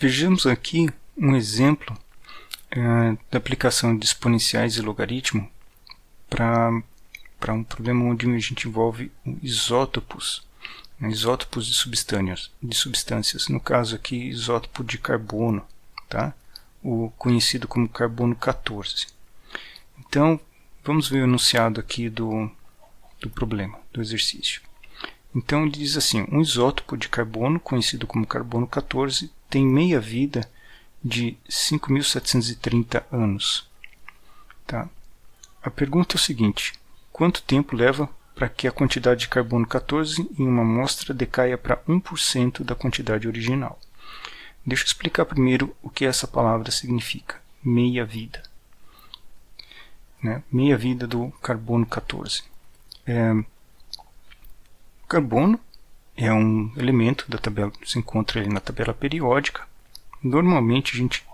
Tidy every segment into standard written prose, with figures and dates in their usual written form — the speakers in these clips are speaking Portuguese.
Vejamos aqui um exemplo da aplicação de exponenciais e logaritmo para um problema onde a gente envolve isótopos, isótopos de substâncias, no caso aqui isótopo de carbono, tá? O conhecido como carbono 14. Então, vamos ver o enunciado aqui do problema, do exercício. Então, ele diz assim: um isótopo de carbono, conhecido como carbono 14, tem meia-vida de 5.730 anos. Tá? A pergunta é o seguinte: quanto tempo leva para que a quantidade de carbono 14 em uma amostra decaia para 1% da quantidade original? Deixa eu explicar primeiro o que essa palavra significa, meia-vida. Meia-vida do carbono 14. O carbono é um elemento da tabela, se encontra ali na tabela periódica. Normalmente a gente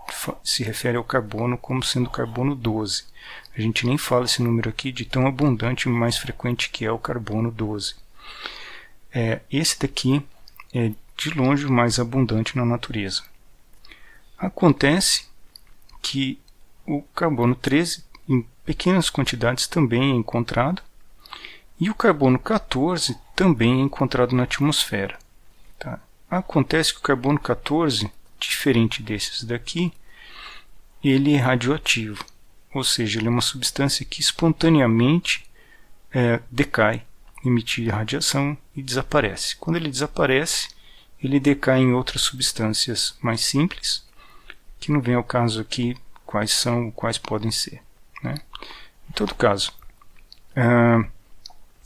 se refere ao carbono como sendo carbono 12. A gente nem fala esse número aqui de tão abundante e mais frequente que é o carbono 12. Esse daqui é de longe o mais abundante na natureza. Acontece que o carbono 13 em pequenas quantidades também é encontrado, e o carbono 14 também é encontrado na atmosfera. Tá? Acontece que o carbono 14, diferente desses daqui, ele é radioativo, ou seja, ele é uma substância que espontaneamente decai, emite radiação e desaparece. Quando ele desaparece, ele decai em outras substâncias mais simples, que não vem ao caso aqui quais são, quais podem ser. Né? Em todo caso,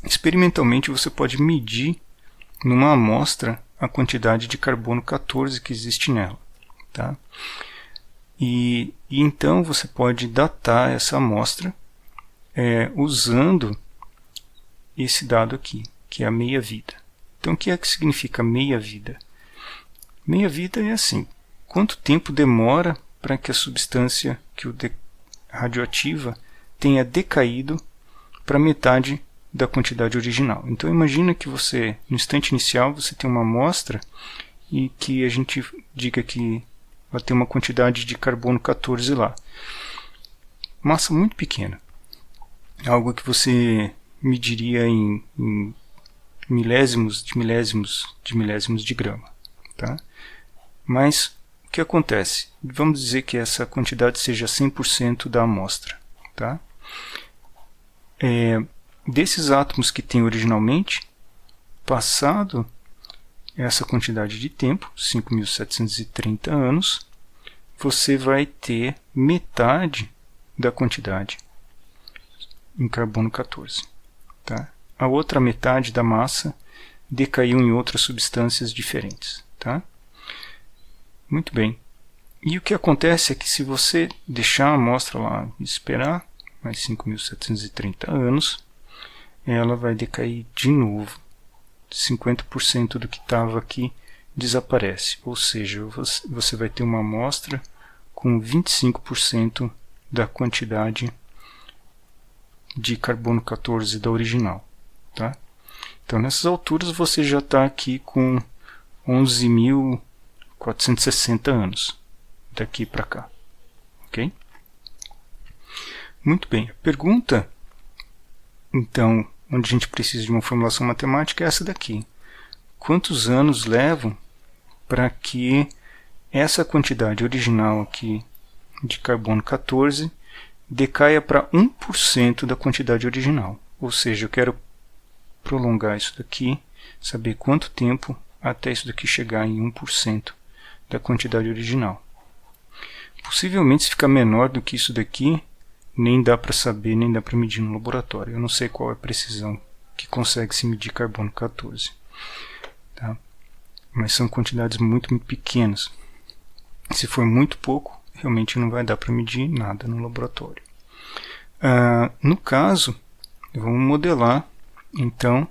experimentalmente você pode medir numa amostra a quantidade de carbono 14 que existe nela. Tá? E então você pode datar essa amostra usando esse dado aqui, que é a meia-vida. Então o que é que significa meia-vida? Meia-vida é assim: quanto tempo demora para que a substância radioativa tenha decaído para metade da quantidade original. Então imagina que você, no instante inicial, você tem uma amostra e que a gente diga que vai ter uma quantidade de carbono 14 lá. Massa muito pequena. Algo que você mediria em milésimos de grama. Tá? Mas o que acontece? Vamos dizer que essa quantidade seja 100% da amostra. Tá? Desses átomos que tem originalmente, passado essa quantidade de tempo, 5.730 anos, você vai ter metade da quantidade em carbono 14. Tá? A outra metade da massa decaiu em outras substâncias diferentes. Tá? Muito bem. E o que acontece é que se você deixar a amostra lá e esperar mais 5.730 anos, ela vai decair de novo. 50% do que estava aqui desaparece. Ou seja, você vai ter uma amostra com 25% da quantidade de carbono 14 da original. Tá? Então, nessas alturas, você já está aqui com 11.460 anos daqui para cá. Ok? Muito bem. A pergunta, então, onde a gente precisa de uma formulação matemática é essa daqui. Quantos anos levam para que essa quantidade original aqui de carbono 14 decaia para 1% da quantidade original? Ou seja, eu quero prolongar isso daqui, saber quanto tempo até isso daqui chegar em 1% da quantidade original. Possivelmente, se ficar menor do que isso daqui, nem dá para saber, nem dá para medir no laboratório. Eu não sei qual é a precisão que consegue se medir carbono 14. Tá? Mas são quantidades muito, muito pequenas. Se for muito pouco, realmente não vai dar para medir nada no laboratório. No caso, vamos modelar, então,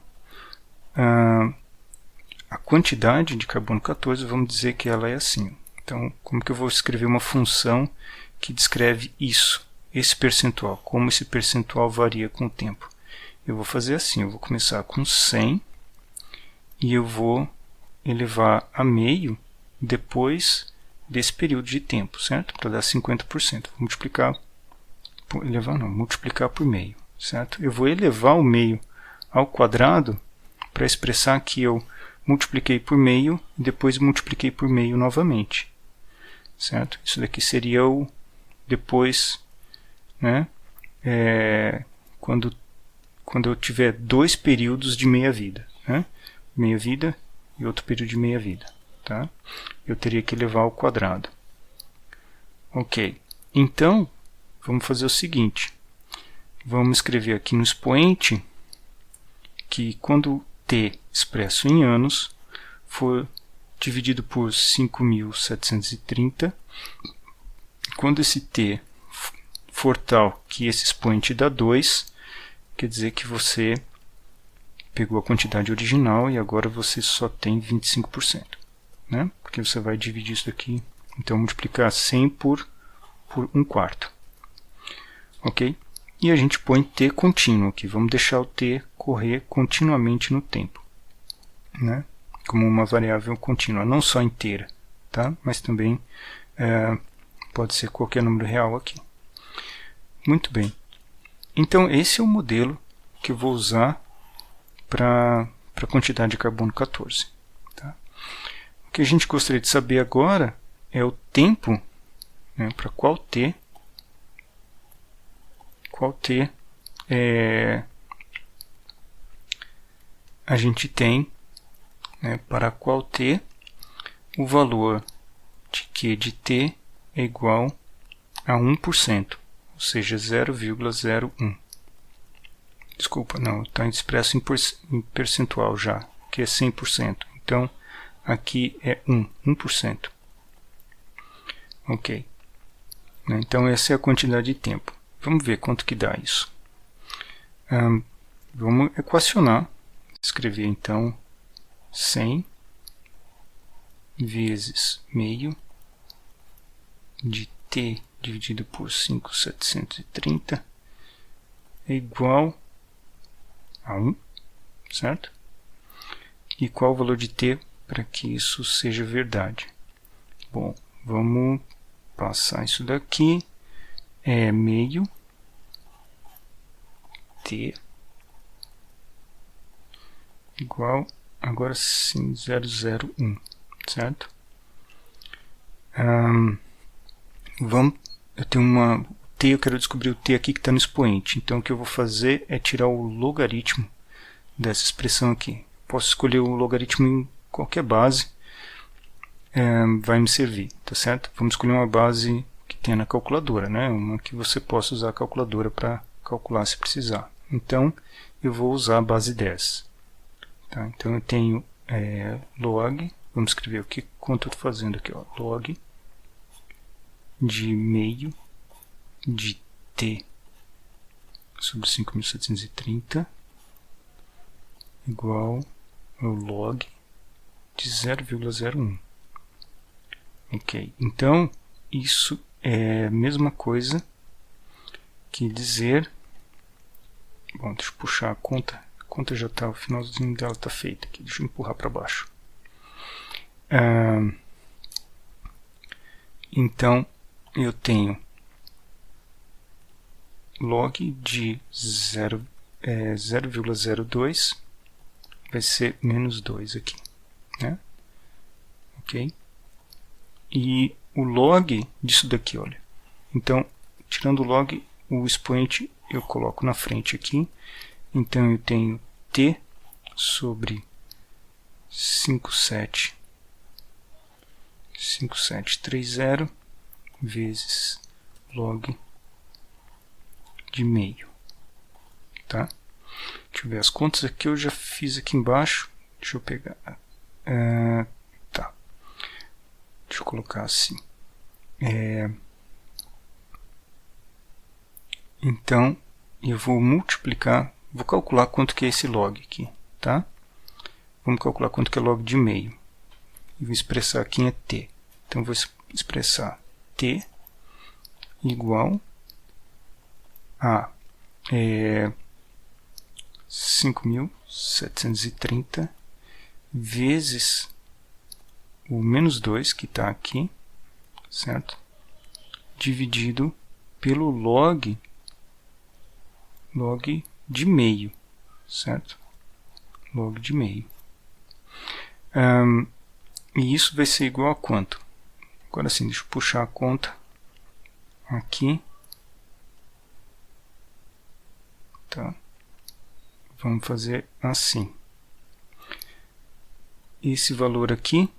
a quantidade de carbono 14, vamos dizer que ela é assim. Então, como que eu vou escrever uma função que descreve isso? Esse percentual, como esse percentual varia com o tempo. Eu vou fazer assim, eu vou começar com 100 e eu vou elevar a meio, depois desse período de tempo, certo? Para dar 50%. Vou multiplicar multiplicar por meio, certo? Eu vou elevar o meio ao quadrado para expressar que eu multipliquei por meio e depois multipliquei por meio novamente, certo? Isso daqui seria o depois, né? Quando eu tiver dois períodos de meia-vida, né? Meia-vida e outro período de meia-vida, tá? Eu teria que elevar ao quadrado. Ok, então vamos fazer o seguinte, vamos escrever aqui no expoente que quando t expresso em anos for dividido por 5.730, quando esse t for tal que esse expoente dá 2, quer dizer que você pegou a quantidade original e agora você só tem 25%, né? Porque você vai dividir isso daqui, então multiplicar 100 por 1/4. Ok? E a gente põe t contínuo aqui, vamos deixar o t correr continuamente no tempo, né? Como uma variável contínua, não só inteira, tá? Mas também pode ser qualquer número real aqui. Muito bem. Então, esse é o modelo que eu vou usar para a quantidade de carbono 14. Tá? O que a gente gostaria de saber agora é o tempo, né, para qual t a gente tem, né, para qual t o valor de q de t é igual a 1%, ou seja, 0,01. Desculpa, não, está expresso em percentual já, que é 100%. Então, aqui é 1%. Ok. Então, essa é a quantidade de tempo. Vamos ver quanto que dá isso. Vamos equacionar. Escrever, então, 100 vezes meio de t dividido por 5.730 é igual a 1, certo? E qual o valor de t para que isso seja verdade? Bom, vamos passar isso daqui. É meio t igual, agora sim, 0,01, certo? Eu tenho uma t, eu quero descobrir o t aqui que está no expoente. Então, o que eu vou fazer é tirar o logaritmo dessa expressão aqui. Posso escolher o logaritmo em qualquer base, vai me servir, tá certo? Vamos escolher uma base que tenha na calculadora, né? Uma que você possa usar a calculadora para calcular se precisar. Então, eu vou usar a base 10. Tá? Então, eu tenho log, vamos escrever o que, quanto eu estou fazendo aqui, ó, log de meio de t sobre 5.730 igual ao log de 0,01. Ok, então isso é a mesma coisa que dizer... Bom, deixa eu puxar a conta. A conta já está, o finalzinho dela está feita aqui. Deixa eu empurrar para baixo. Então, eu tenho log de 0,02 vai ser menos 2 aqui, né? Ok? E o log disso daqui, olha. Então, tirando o log, o expoente eu coloco na frente aqui. Então, eu tenho t sobre 5.730 vezes log de meio, tá? Deixa eu ver as contas aqui, eu já fiz aqui embaixo. Deixa eu pegar, tá, deixa eu colocar assim, então eu vou multiplicar, vou calcular quanto que é esse log aqui, tá? Vamos calcular quanto que é log de meio, e vou expressar aqui em t. Então vou expressar t igual a 5.730 vezes o menos 2 que está aqui, certo? Dividido pelo log de meio, certo? Log de meio. E isso vai ser igual a quanto? Agora sim, deixa eu puxar a conta aqui. Tá? Vamos fazer assim. Esse valor aqui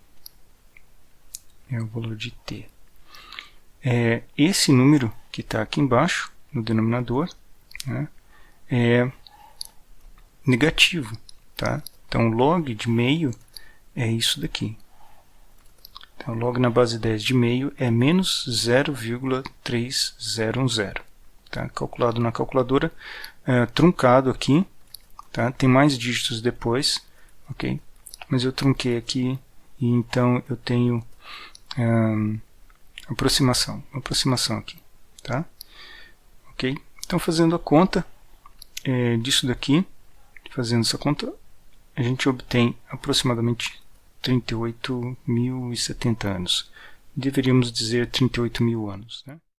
é o valor de t. Esse número que está aqui embaixo, no denominador, né, é negativo. Tá? Então, o log de meio é isso daqui. Então, log na base 10 de meio é menos 0,3010. Tá? Calculado na calculadora, truncado aqui. Tá? Tem mais dígitos depois, ok? Mas eu trunquei aqui e então eu tenho aproximação aqui, tá? Ok? Então, fazendo a conta disso daqui, fazendo essa conta, a gente obtém aproximadamente 38.070 anos. Deveríamos dizer 38.000 anos, né?